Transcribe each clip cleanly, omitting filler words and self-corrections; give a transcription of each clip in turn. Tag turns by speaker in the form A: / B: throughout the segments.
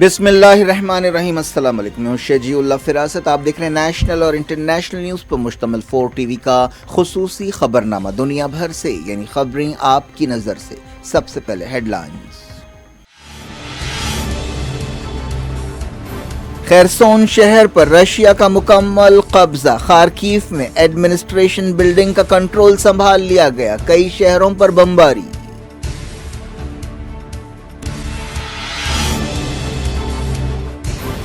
A: बिस्मिल्लाहिर्रहमानिर्रहीम। अस्सलाम वालेकुम। मैं शजी उल्लाह फिरासत। आप देख रहे हैं नेशनल और इंटरनेशनल न्यूज़ पर मुश्तमिल 4 टीवी का खुसूसी खबरनामा। दुनिया भर से यानी खबरें आपकी नज़र से। सबसे पहले हेडलाइंस। खेरसोन शहर पर रशिया का मुकम्मल कब्जा। खार्कीव में एडमिनिस्ट्रेशन बिल्डिंग का कंट्रोल संभाल लिया गया। कई शहरों पर बमबारी।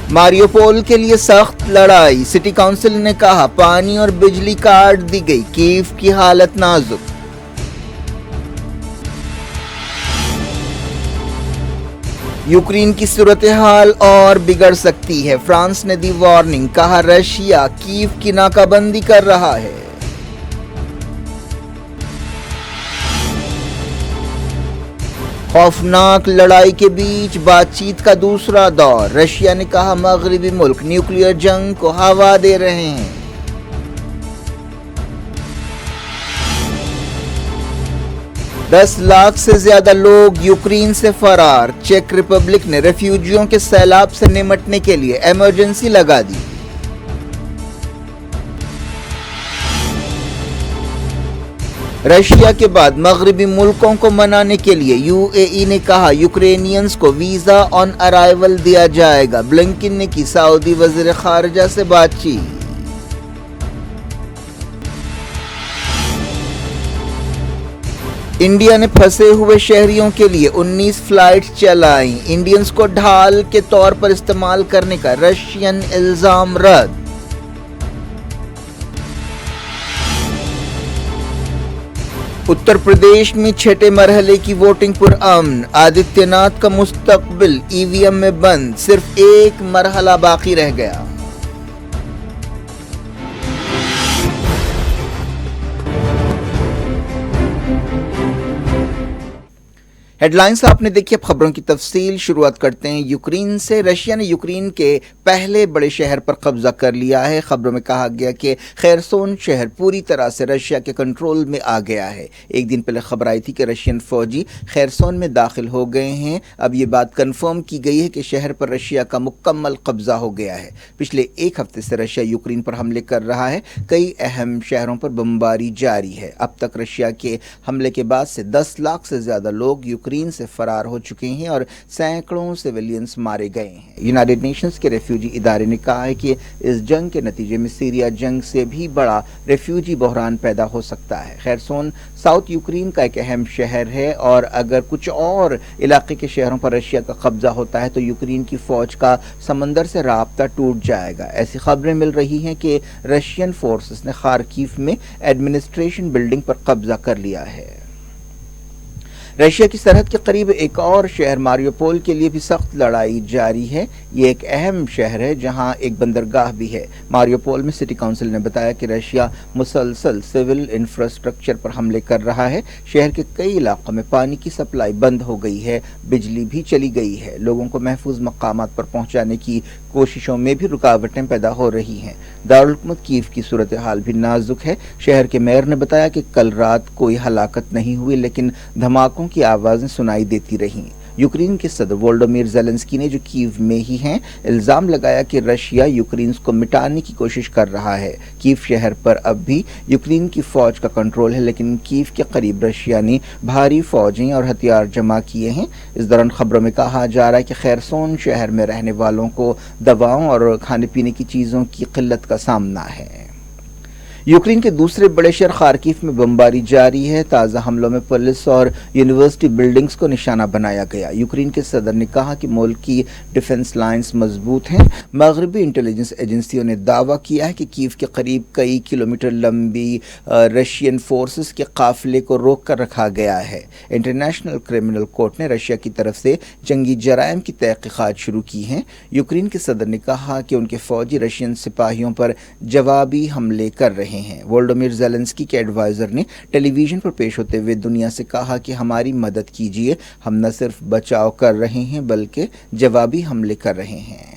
A: मारियोपोल के लिए सख्त लड़ाई। सिटी काउंसिल ने कहा पानी और बिजली काट दी गई। कीव की हालत नाजुक। यूक्रेन की सूरत हाल और बिगड़ सकती है। फ्रांस ने दी वार्निंग। कहा रशिया कीव की नाकाबंदी कर रहा है। खौफनाक लड़ाई के बीच बातचीत का दूसरा दौर। रशिया ने कहा मगरबी मुल्क न्यूक्लियर जंग को हवा दे रहे हैं। दस लाख से ज्यादा लोग यूक्रेन से फरार। चेक रिपब्लिक ने रेफ्यूजियों के सैलाब से निपटने के लिए इमरजेंसी लगा दी। रशिया के बाद मगरबी मुल्कों को मनाने के लिए यूएई ने कहा यूक्रेनियंस को वीजा ऑन अराइवल दिया जाएगा। ब्लिंकन ने की सऊदी वज़ीर खारजा से बातचीत। इंडिया ने फंसे हुए शहरियों के लिए 19 फ्लाइट चलाई। इंडियंस को ढाल के तौर पर इस्तेमाल करने का रशियन इल्जाम रद्द। उत्तर प्रदेश में छठे मरहले की वोटिंग पुरअमन। आदित्यनाथ का मुस्तकबिल ईवीएम में बंद। सिर्फ एक मरहला बाकी रह गया। हेडलाइंस आपने देखी। अब खबरों की तफसील शुरुआत करते हैं यूक्रेन से। रशिया ने यूक्रेन के पहले बड़े शहर पर कब्जा कर लिया है। खबरों में कहा गया कि खेरसोन शहर पूरी तरह से रशिया के कंट्रोल में आ गया है। एक दिन पहले खबर आई थी कि रशियन फौजी खेरसोन में दाखिल हो गए हैं। अब ये बात कन्फर्म की गई है कि शहर पर रशिया का मुकम्मल कब्जा हो गया है। पिछले एक हफ्ते से रशिया यूक्रेन पर हमले कर रहा है। कई अहम शहरों पर बमबारी जारी है। अब तक रशिया के हमले के बाद से 10 लाख से ज्यादा लोग यूक्रेन से फरार हो चुके हैं और सैकड़ों सिविलियंस मारे गए हैं। यूनाइटेड नेशंस के रेफ्यूजी इदारे ने कहा है कि इस जंग के नतीजे में सीरिया जंग से भी बड़ा रेफ्यूजी बहरान पैदा हो सकता है। खेरसोन साउथ यूक्रेन का एक अहम शहर है और अगर कुछ और इलाके के शहरों पर रशिया का कब्जा होता है तो यूक्रेन की फौज का समंदर से राब्ता टूट जाएगा। ऐसी खबरें मिल रही हैं कि रशियन फोर्सेस ने खार्कीव में एडमिनिस्ट्रेशन बिल्डिंग पर कब्जा कर लिया है। रशिया की सरहद के करीब एक और शहर मारियोपोल के लिए भी सख्त लड़ाई जारी है। ये एक अहम शहर है जहां एक बंदरगाह भी है। मारियोपोल में सिटी काउंसिल ने बताया कि रशिया मुसलसल सिविल इंफ्रास्ट्रक्चर पर हमले कर रहा है। शहर के कई इलाकों में पानी की सप्लाई बंद हो गई है। बिजली भी चली गई है। लोगों को महफूज मकामात पर पहुंचाने की कोशिशों में भी रुकावटें पैदा हो रही हैं। दारुल हुकूमत कीव की सूरत हाल भी नाजुक है। शहर के मेयर ने बताया कि कल रात कोई हलाकत नहीं हुई लेकिन धमाकों की आवाजें सुनाई देती रहीं। यूक्रेन के सदर वोल्डोमिर ज़ेलेंस्की ने जो कीव में ही हैं इल्जाम लगाया कि रशिया यूक्रेन को मिटाने की कोशिश कर रहा है। कीव शहर पर अब भी यूक्रेन की फौज का कंट्रोल है लेकिन कीव के करीब रशिया ने भारी फौजें और हथियार जमा किए हैं। इस दौरान खबरों में कहा जा रहा है कि खेरसोन शहर में रहने वालों को दवाओं और खाने पीने की चीज़ों की किल्लत का सामना है। यूक्रेन के दूसरे बड़े शहर खार्कीव में बमबारी जारी है। ताज़ा हमलों में पुलिस और यूनिवर्सिटी बिल्डिंग्स को निशाना बनाया गया। यूक्रेन के सदर ने कहा कि मुल्क की डिफेंस लाइंस मजबूत हैं। मगरबी इंटेलिजेंस एजेंसियों ने दावा किया है कि कीव के करीब कई किलोमीटर लंबी रशियन फोर्सेस के काफिले को रोक कर रखा गया है। इंटरनेशनल क्रिमिनल कोर्ट ने रशिया की तरफ से जंगी जराइम की तहकीकात शुरू की हैं। यूक्रेन के सदर ने कहा कि उनके फौजी रशियन सिपाहियों पर जवाबी हमले कर रहे हैं। वोल्डोमिर ज़ेलेंस्की के एडवाइजर ने टेलीविजन पर पेश होते हुए दुनिया से कहा कि हमारी मदद कीजिए। हम न सिर्फ बचाव कर रहे हैं बल्कि जवाबी हमले कर रहे हैं।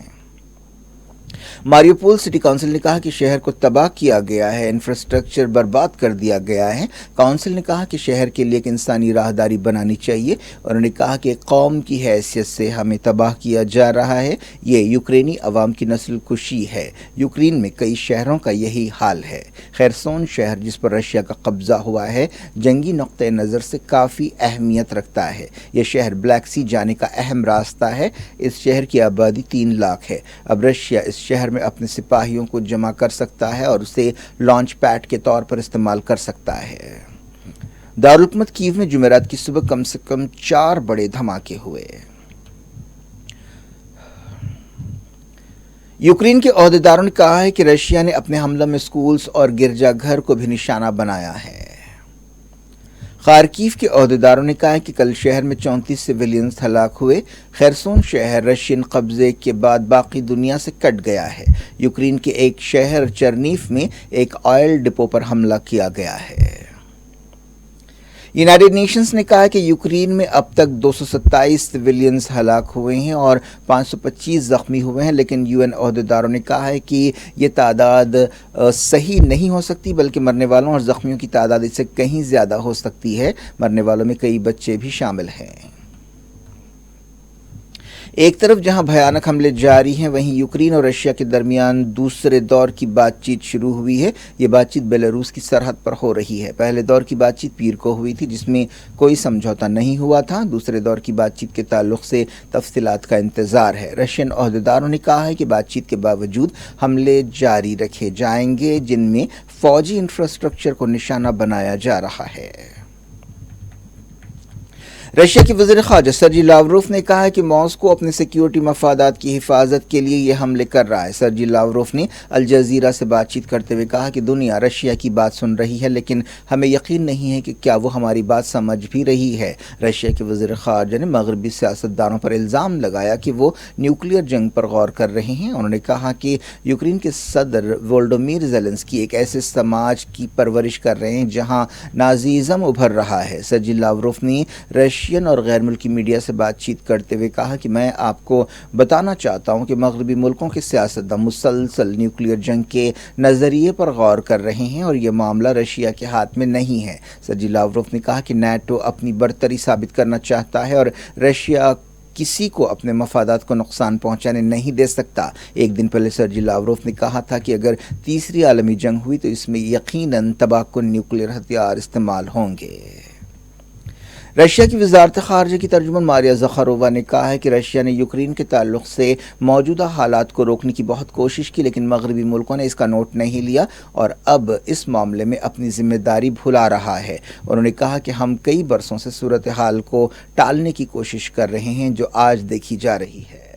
A: मारियोपोल सिटी काउंसिल ने कहा कि शहर को तबाह किया गया है, इंफ्रास्ट्रक्चर बर्बाद कर दिया गया है। काउंसिल ने कहा कि शहर के लिए एक इंसानी राहदारी बनानी चाहिए। उन्होंने कहा कि एक कौम की हैसियत से हमें तबाह किया जा रहा है। ये यूक्रेनी अवाम की नस्ल कुशी है। यूक्रेन में कई शहरों का यही हाल है। खैरसोन शहर जिस पर रशिया का कब्जा हुआ है जंगी नुक्ते नज़र से काफ़ी अहमियत रखता है। यह शहर ब्लैक सी जाने का अहम रास्ता है। इस शहर की आबादी 3 लाख है। अब रशिया इस शहर में अपने सिपाहियों को जमा कर सकता है और उसे लॉन्च पैड के तौर पर इस्तेमाल कर सकता है। दारुल हुकूमत कीव में जुमेरात की सुबह कम से कम 4 बड़े धमाके हुए। यूक्रेन के ओहदेदारों ने कहा है कि रशिया ने अपने हमले में स्कूल्स और गिरजाघर को भी निशाना बनाया है। खार्किव के ओहदेदारों ने कहा है कि कल शहर में 34 सिविलियंस हलाक हुए। खैरसोन शहर रशियन कब्जे के बाद बाकी दुनिया से कट गया है। यूक्रेन के एक शहर चरनीफ में एक ऑयल डिपो पर हमला किया गया है। यूनाइटेड नेशंस ने कहा कि यूक्रेन में अब तक 227 सिविलियंस हलाक हुए हैं और 525 जख्मी हुए हैं, लेकिन यूएन ओहदेदारों ने कहा है कि ये तादाद सही नहीं हो सकती, बल्कि मरने वालों और जख्मियों की तादाद इससे कहीं ज़्यादा हो सकती है। मरने वालों में कई बच्चे भी शामिल हैं। एक तरफ जहां भयानक हमले जारी हैं, वहीं यूक्रेन और रशिया के दरमियान दूसरे दौर की बातचीत शुरू हुई है। ये बातचीत बेलारूस की सरहद पर हो रही है। पहले दौर की बातचीत पीर को हुई थी, जिसमें कोई समझौता नहीं हुआ था। दूसरे दौर की बातचीत के ताल्लुक से तफसीलात का इंतजार है। रशियन ओहदेदारों ने कहा है कि बातचीत के बावजूद हमले जारी रखे जाएंगे, जिनमें फौजी इंफ्रास्ट्रक्चर को निशाना बनाया जा रहा है। रशिया के वज़ीर ख़ारजा सर्जी लावरोफ ने कहा है कि मॉस्को अपने सिक्योरिटी मफादात की हिफाजत के लिए ये हमले कर रहा है। सर्जी लावरोफ ने अल जज़ीरा से बातचीत करते हुए कहा कि दुनिया रशिया की बात सुन रही है, लेकिन हमें यकीन नहीं है कि क्या वो हमारी बात समझ भी रही है। रशिया के वज़ीर ख़ारजा ने मगरबी सियासतदानों पर इल्ज़ाम लगाया कि वो न्यूक्लियर जंग पर गौर कर रहे हैं। उन्होंने कहा कि यूक्रेन के सदर वोलोडिमीर ज़ेलेंस्की एक ऐसे समाज की परवरिश कर रहे हैं जहाँ नाज़ीज़म उभर रहा है। सर्जी लावरोफ ने रशियन और गैर मुल्की मीडिया से बातचीत करते हुए कहा कि मैं आपको बताना चाहता हूं कि मगरबी मुल्कों के सियासतदान मुसलसल न्यूक्लियर जंग के नज़रिए पर गौर कर रहे हैं और यह मामला रशिया के हाथ में नहीं है। सर्जी लावरोफ ने कहा कि नाटो अपनी बरतरी साबित करना चाहता है और रशिया किसी को अपने मफादात को नुकसान पहुंचाने नहीं दे सकता। एक दिन पहले सर्जी लावरोफ ने कहा था कि अगर तीसरी आलमी जंग हुई तो इसमें यकीनन तबाहकुन न्यूक्लियर हथियार इस्तेमाल होंगे। रशिया की वज़ारत ख़ारजा की तर्जुमान मारिया ज़खारोवा ने कहा है कि रशिया ने यूक्रेन के ताल्लुक़ से मौजूदा हालात को रोकने की बहुत कोशिश की, लेकिन मगरबी मुल्कों ने इसका नोट नहीं लिया और अब इस मामले में अपनी जिम्मेदारी भुला रहा है। उन्होंने कहा कि हम कई बरसों से सूरत हाल को टालने की कोशिश कर रहे हैं, जो आज देखी जा रही है।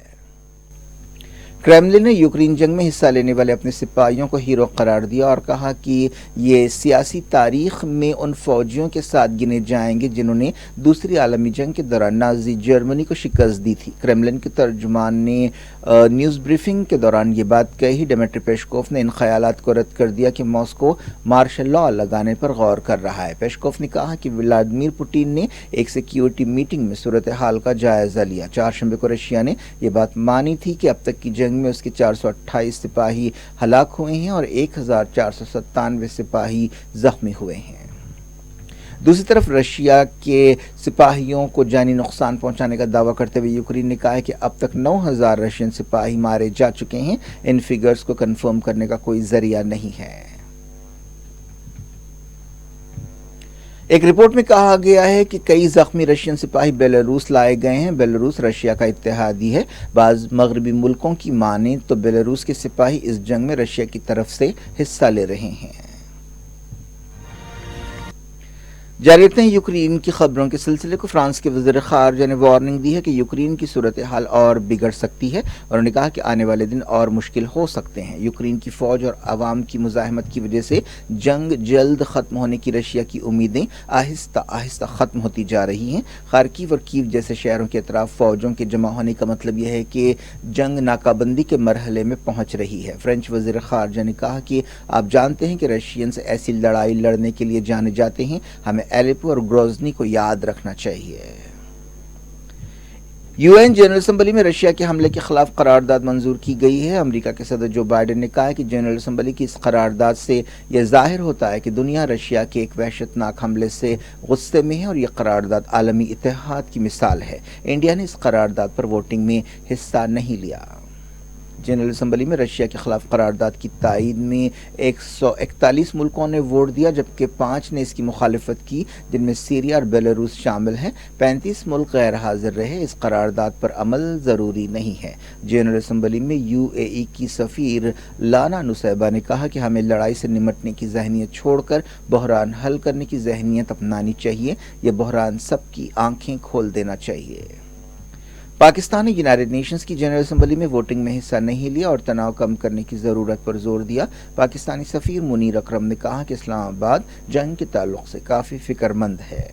A: क्रेमलिन ने यूक्रेन जंग में हिस्सा लेने वाले अपने सिपाहियों को हीरो करार दिया और कहा कि ये सियासी तारीख में उन फौजियों के साथ गिने जाएंगे जिन्होंने दूसरी आलमी जंग के दौरान नाजी जर्मनी को शिकस्त दी थी। क्रेमलिन के तर्जुमान ने न्यूज़ ब्रीफिंग के दौरान ये बात कही। डिमिट्री पेस्कोव ने इन ख्यालात को रद्द कर दिया कि मॉस्को मार्शल लॉ लगाने पर गौर कर रहा है। पेस्कोव ने कहा कि व्लादिमीर पुतिन ने एक सिक्योरिटी मीटिंग में सूरत हाल का जायजा लिया। 4 शंबे को रशिया ने यह बात मानी थी कि अब तक की जंग में उसके 428 सिपाही हलाक हुए हैं और 1497 सिपाही जख्मी हुए हैं। दूसरी तरफ रशिया के सिपाहियों को जानी नुकसान पहुंचाने का दावा करते हुए यूक्रेन ने कहा है कि अब तक 9000 रशियन सिपाही मारे जा चुके हैं। इन फिगर्स को कंफर्म करने का कोई जरिया नहीं है। एक रिपोर्ट में कहा गया है कि कई जख्मी रशियन सिपाही बेलारूस लाए गए हैं। बेलारूस रशिया का इत्तेहादी है। बाज़ मगरबी मुल्कों की माने तो बेलारूस के सिपाही इस जंग में रशिया की तरफ से हिस्सा ले रहे हैं। जारी रखते हैं यूक्रेन की खबरों के सिलसिले को। फ्रांस के वज़ीर ख़ारजा ने वार्निंग दी है कि यूक्रेन की सूरत हाल और बिगड़ सकती है। उन्होंने कहा कि आने वाले दिन और मुश्किल हो सकते हैं। यूक्रेन की फ़ौज और आवाम की मुज़ाहमत की वजह से जंग जल्द ख़त्म होने की रशिया की उम्मीदें आहिस्ता आहिस्ता ख़त्म होती जा रही हैं। खार्किव और कीव जैसे शहरों के अतराफ फ़ौजों के जमा होने का मतलब यह है कि जंग नाकाबंदी के मरहले में पहुँच रही है। फ्रेंच वज़ीर ख़ारजा ने कहा कि आप जानते हैं कि रशियंस ऐसी लड़ाई लड़ने के लिए जाने जाते हैं। हमें एलेपो और ग्रोजनी को याद रखना चाहिए। UN जनरल असम्बली में रशिया के हमले के खिलाफ करारदाद मंजूर की गई है। अमेरिका के सदर जो बाइडेन ने कहा है कि जनरल असम्बली की इस करारदाद से यह जाहिर होता है कि दुनिया रशिया के एक वहशतनाक हमले से गुस्से में है और यह करारदाद आलमी इत्तेहाद की मिसाल है। इंडिया ने इस करारदाद पर वोटिंग में हिस्सा नहीं लिया। जनरल असम्बली में रशिया के खिलाफ करारदाद की तायीद में 141 मुल्कों ने वोट दिया, जबकि 5 ने इसकी मुखालिफत की, जिनमें सीरिया और बेलारूस शामिल हैं। 35 मुल्क गैर हाजिर रहे। इस करारदाद पर अमल ज़रूरी नहीं है। जनरल असम्बली में UAE की सफ़ीर लाना नुसैबा ने कहा कि हमें लड़ाई से निमटने की जहनीत छोड़कर बहरान हल करने की जहनीत अपनानी चाहिए। यह बहरान सबकी आंखें खोल देना चाहिए। पाकिस्तान ने यूनाइटेड नेशंस की जनरल असम्बली में वोटिंग में हिस्सा नहीं लिया और तनाव कम करने की ज़रूरत पर जोर दिया। पाकिस्तानी सफ़ीर मुनीर अकरम ने कहा कि इस्लामाबाद जंग के ताल्लुक से काफ़ी फ़िक्रमंद है।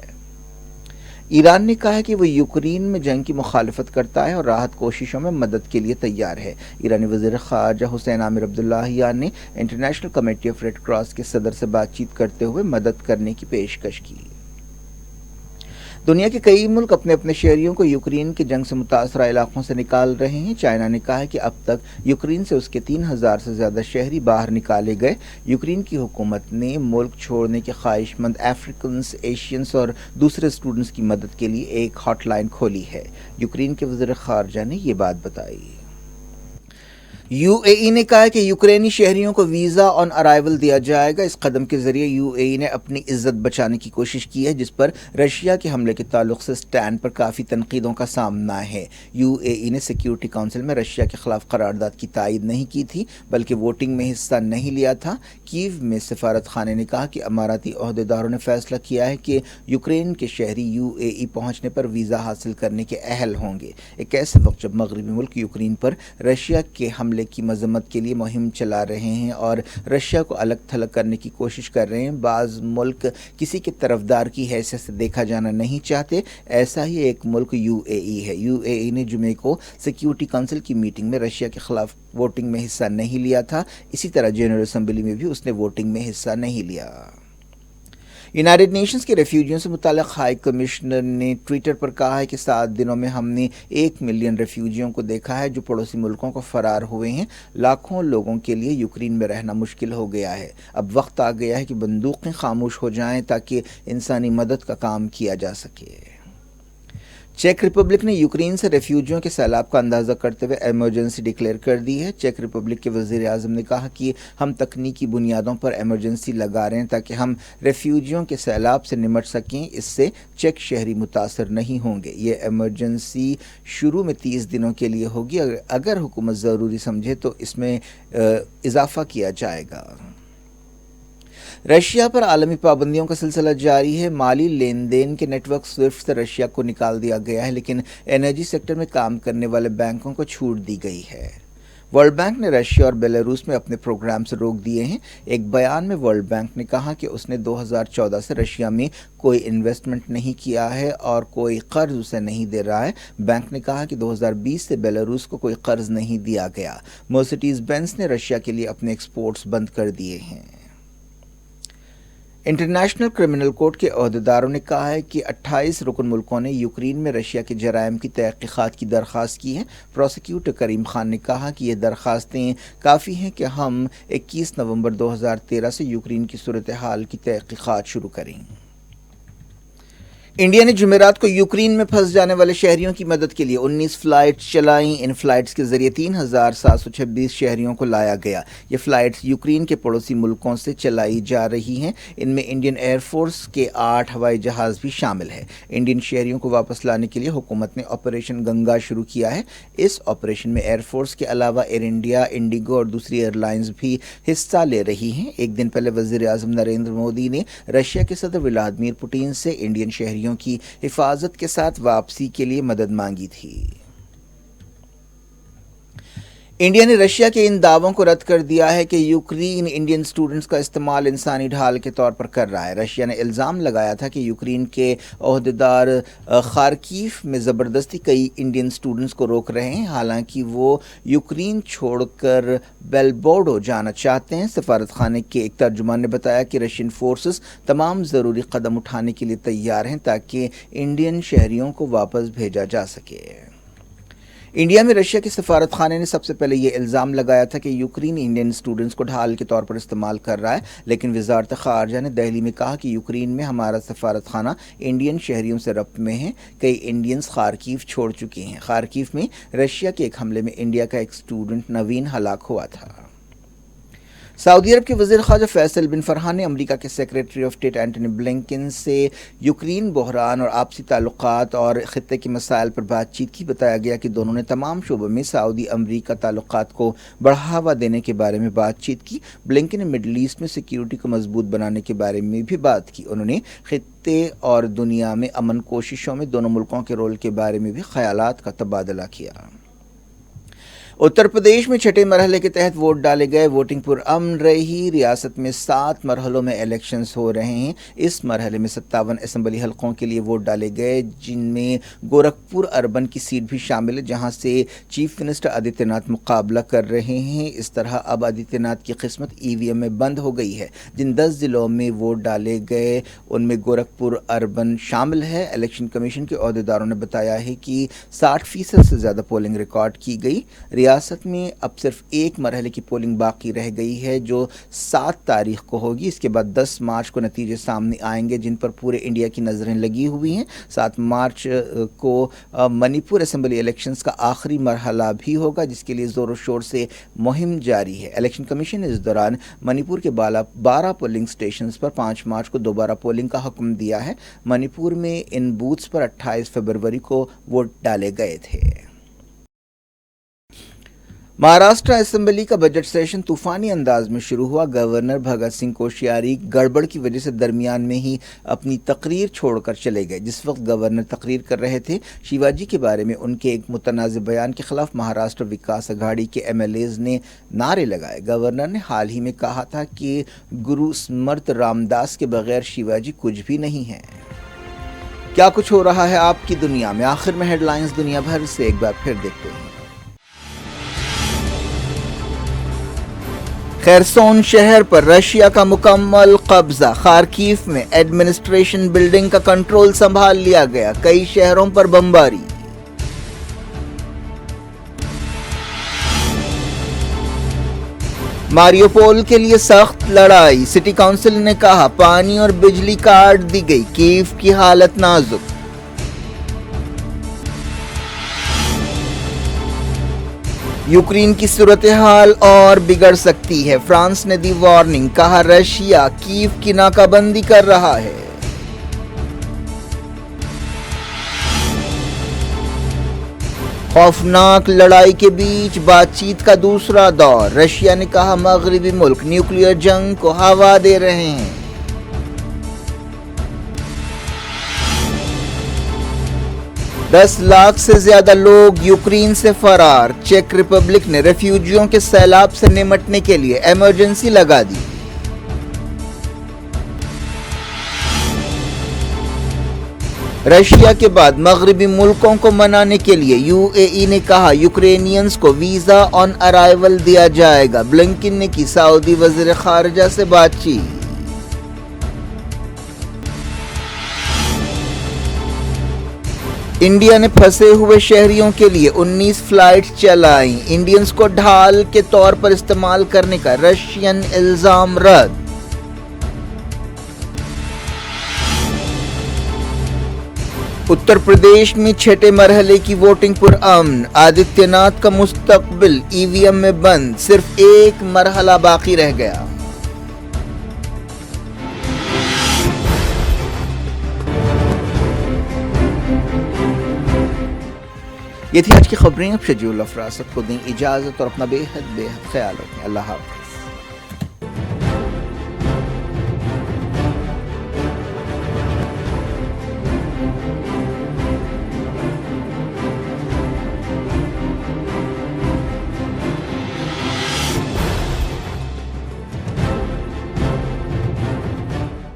A: ईरान ने कहा है कि वो यूक्रेन में जंग की मुखालफत करता है और राहत कोशिशों में मदद के लिए तैयार है। ईरानी वज़ीर ख़ारजा हुसैन आमिर अब्दुल्लाहियान ने international committee of red cross के सदर से बातचीत करते हुए मदद करने की पेशकश की। दुनिया के कई मुल्क अपने अपने शहरियों को यूक्रेन के जंग से मुतासरा इलाकों से निकाल रहे हैं। चाइना ने कहा है कि अब तक यूक्रेन से उसके 3000 से ज़्यादा शहरी बाहर निकाले गए। यूक्रेन की हुकूमत ने मुल्क छोड़ने के ख्वाहिशमंद अफ्रीकन्स, एशियंस और दूसरे स्टूडेंट्स की मदद के लिए एक हॉटलाइन खोली है। यूक्रेन के वज़ीर ख़ारजा ने ये बात बताई। UAE ने कहा है कि यूक्रेनी शहरियों को वीज़ा ऑन अराइवल दिया जाएगा। इस कदम के ज़रिए UAE ने अपनी इज्जत बचाने की कोशिश की है, जिस पर रशिया के हमले के ताल्लुक से स्टैंड पर काफ़ी तनकीदों का सामना है। UAE ने सिक्योरिटी काउंसिल में रशिया के खिलाफ करारदाद की तायीद नहीं की थी, बल्कि वोटिंग में हिस्सा नहीं लिया था। कीव में सफारत खाने ने कहा कि अमाराती अहदेदारों ने फैसला किया है कि यूक्रेन के शहरी UAE पहुँचने पर वीज़ा हासिल करने के अहल होंगे। एक ऐसे वक्त जब मगरबी मुल्क यूक्रेन पर रशिया के हमले की मजम्मत के लिए मुहिम चला रहे हैं और रशिया को अलग थलग करने की कोशिश कर रहे हैं। बाज़ मुल्क किसी के तरफदार की हैसियत से देखा जाना नहीं चाहते। ऐसा ही एक मुल्क UAE है। UAE ने जुमे को सिक्योरिटी काउंसिल की मीटिंग में रशिया के खिलाफ वोटिंग में हिस्सा नहीं लिया था। इसी तरह जनरल असम्बली में भी उसने वोटिंग में हिस्सा नहीं लिया। यूनाइटेड नेशंस के रेफ्यूजियों से मुताल्लिक़ हाई कमिश्नर ने ट्विटर पर कहा है कि 7 दिनों में हमने 1 मिलियन रेफ्यूजियों को देखा है जो पड़ोसी मुल्कों को फरार हुए हैं। लाखों लोगों के लिए यूक्रेन में रहना मुश्किल हो गया है। अब वक्त आ गया है कि बंदूकें खामोश हो जाएं ताकि इंसानी मदद का काम किया जा सके। चेक रिपब्लिक ने यूक्रेन से रेफ्यूजियों के सैलाब का अंदाज़ा करते हुए एमरजेंसी डिक्लेयर कर दी है। चेक रिपब्लिक के वज़ीर आज़म ने कहा कि हम तकनीकी बुनियादों पर एमरजेंसी लगा रहे हैं ताकि हम रेफ्यूजियों के सैलाब से निमट सकें। इससे चेक शहरी मुतासर नहीं होंगे। ये एमरजेंसी शुरू में 30 दिनों के लिए होगी। अगर हुकूमत ज़रूरी समझे तो इसमें इजाफ़ा किया जाएगा। रशिया पर आलमी पाबंदियों का सिलसिला जारी है। माली लेन देन के नेटवर्क स्विफ्ट से रशिया को निकाल दिया गया है, लेकिन एनर्जी सेक्टर में काम करने वाले बैंकों को छूट दी गई है। वर्ल्ड बैंक ने रशिया और बेलारूस में अपने प्रोग्राम से रोक दिए हैं। एक बयान में वर्ल्ड बैंक ने कहा कि उसने 2014 से रशिया में कोई इन्वेस्टमेंट नहीं किया है और कोई कर्ज उसे नहीं दे रहा है। बैंक ने कहा कि 2020 से बेलारूस को कोई कर्ज नहीं दिया गया। मर्सिडीज बेंज ने रशिया के लिए अपने एक्सपोर्ट्स बंद कर दिए हैं। इंटरनेशनल क्रिमिनल कोर्ट के अहदेदारों ने कहा है कि 28 रुकन मुल्कों ने यूक्रेन में रशिया के जराइम की तहकीकात की दरख्वास्त की है। प्रोसिक्यूटर करीम खान ने कहा कि ये दरख्वास्तें काफ़ी हैं कि हम 21 नवंबर 2013 से यूक्रेन की सूरत हाल की तहकीकात शुरू करें। इंडिया ने जुमेरात को यूक्रेन में फंस जाने वाले शहरियों की मदद के लिए 19 फ़्लाइट्स चलाईं। इन फ़्लाइट्स के ज़रिए 3726 शहरियों को लाया गया। ये फ़्लाइट्स यूक्रेन के पड़ोसी मुल्कों से चलाई जा रही हैं। इनमें इंडियन एयरफोर्स के 8 हवाई जहाज़ भी शामिल है। इंडियन शहरियों को वापस लाने के लिए हुकूमत ने ऑपरेशन गंगा शुरू किया है। इस ऑपरेशन में एयरफोर्स के अलावा एयर इंडिया, इंडिगो और दूसरी एयरलाइंस भी हिस्सा ले रही हैं। एक दिन पहले वज़ीर आज़म नरेंद्र मोदी ने रशिया के सदर व्लादिमीर पुतिन से इंडियन शहरियों की हिफाजत के साथ वापसी के लिए मदद मांगी थी। इंडिया ने रशिया के इन दावों को रद्द कर दिया है कि यूक्रेन इंडियन स्टूडेंट्स का इस्तेमाल इंसानी ढाल के तौर पर कर रहा है। रशिया ने इल्ज़ाम लगाया था कि यूक्रेन के अहदेदार खार्किव में ज़बरदस्ती कई इंडियन स्टूडेंट्स को रोक रहे हैं, हालांकि वो यूक्रेन छोड़कर बेलबोर्डो जाना चाहते हैं। सफारत खाने के एक तर्जुमान ने बताया कि रशियन फोर्सेस तमाम ज़रूरी कदम उठाने के लिए तैयार हैं ताकि इंडियन शहरियों को वापस भेजा जा सके। इंडिया में रशिया के सफारत खाने ने सबसे पहले ये इल्ज़ाम लगाया था कि यूक्रेन इंडियन स्टूडेंट्स को ढाल के तौर पर इस्तेमाल कर रहा है, लेकिन वजारत ख़ारजा ने दिल्ली में कहा कि यूक्रेन में हमारा सफारत खाना इंडियन शहरियों से रब्त में है। कई इंडियंस खारकीव छोड़ चुके हैं। खारकीव में रशिया के एक हमले में इंडिया का एक स्टूडेंट नवीन हलाक हुआ था। सऊदी अरब के वज़ीर ख़ारजा फैसल बिन फरहान ने अमेरिका के secretary of state Antony Blinken से यूक्रेन बहरान और आपसी ताल्लुकात और ख़ित्ते के मसाइल पर बातचीत की। बताया गया कि दोनों ने तमाम शोबों में सऊदी अमरीका ताल्लुकात को बढ़ावा देने के बारे में बातचीत की। ब्लिंकन ने मिडल ईस्ट में सिक्योरिटी को मजबूत बनाने के बारे में भी बात की। उन्होंने ख़ित्ते और दुनिया में अमन कोशिशों में दोनों मुल्कों के रोल के बारे में भी ख़यालात का तबादला किया। उत्तर प्रदेश में छठे मरहले के तहत वोट डाले गए। वोटिंग पुरअमन रही। रियासत में 7 मरहलों में इलेक्शंस हो रहे हैं। इस मरहले में 57 असम्बली हलकों के लिए वोट डाले गए, जिनमें गोरखपुर अर्बन की सीट भी शामिल है, जहां से चीफ मिनिस्टर आदित्यनाथ मुकाबला कर रहे हैं। इस तरह अब आदित्यनाथ की किस्मत ईवीएम में बंद हो गई है। जिन 10 जिलों में वोट डाले गए उनमें गोरखपुर अर्बन शामिल है। इलेक्शन कमीशन के अहदेदारों ने बताया है कि 60% से ज़्यादा पोलिंग रिकॉर्ड की गई। रियासत में अब सिर्फ एक मरहले की पोलिंग बाकी रह गई है, जो 7 तारीख को होगी। इसके बाद 10 मार्च को नतीजे सामने आएंगे, जिन पर पूरे इंडिया की नज़रें लगी हुई हैं। 7 मार्च को मणिपुर असेंबली इलेक्शंस का आखिरी मरहला भी होगा, जिसके लिए ज़ोर शोर से मुहिम जारी है। इलेक्शन कमीशन ने इस दौरान मणिपुर के 12 पोलिंग स्टेशंस पर 5 मार्च को दोबारा पोलिंग का हुक्म दिया है। मणिपुर में इन बूथ्स पर 28 फरवरी को वोट डाले गए थे। महाराष्ट्र असेंबली का बजट सेशन तूफानी अंदाज में शुरू हुआ। गवर्नर भगत सिंह कोश्यारी गड़बड़ की वजह से दरमियान में ही अपनी तकरीर छोड़कर चले गए। जिस वक्त गवर्नर तकरीर कर रहे थे, शिवाजी के बारे में उनके एक मुतनाज़ बयान के खिलाफ महाराष्ट्र विकास अघाड़ी के MLAs ने नारे लगाए। गवर्नर ने हाल ही में कहा था कि गुरु समर्थ रामदास के बगैर शिवाजी कुछ भी नहीं है। क्या कुछ हो रहा है आपकी दुनिया में? आखिर में हेडलाइंस दुनिया भर से एक बार फिर देखते हैं। खेरसोन शहर पर रशिया का मुकम्मल कब्जा। खारकीव में एडमिनिस्ट्रेशन बिल्डिंग का कंट्रोल संभाल लिया गया। कई शहरों पर बमबारी। मारियोपोल के लिए सख्त लड़ाई। सिटी काउंसिल ने कहा पानी और बिजली काट दी गई। कीव की हालत नाजुक। यूक्रेन की सूरत हाल और बिगड़ सकती है। फ्रांस ने दी वार्निंग, कहा रशिया कीव की नाकाबंदी कर रहा है। खौफनाक लड़ाई के बीच बातचीत का दूसरा दौर। रशिया ने कहा मगरबी मुल्क न्यूक्लियर जंग को हवा दे रहे हैं। दस लाख से ज्यादा लोग यूक्रेन से फरार। चेक रिपब्लिक ने रेफ्यूजियों के सैलाब से निपटने के लिए इमरजेंसी लगा दी। रशिया के बाद मगरबी मुल्कों को मनाने के लिए UAE ने कहा यूक्रेनियंस को वीजा ऑन अराइवल दिया जाएगा। ब्लिंकन ने की सऊदी वज़ीर ख़ारजा से बातचीत। इंडिया ने फंसे हुए शहरियों के लिए 19 फ्लाइट चलाई। इंडियंस को ढाल के तौर पर इस्तेमाल करने का रशियन इल्जाम रद्द। उत्तर प्रदेश में छठे मरहले की वोटिंग पुरअमन। आदित्यनाथ का मुस्तकबिल ईवीएम में बंद। सिर्फ एक मरहला बाकी रह गया। ये थी आज की खबरें। अब शजीउल अफरासत को दें इजाजत और अपना बेहद ख्याल रखें। अल्लाह हाफ़िज़।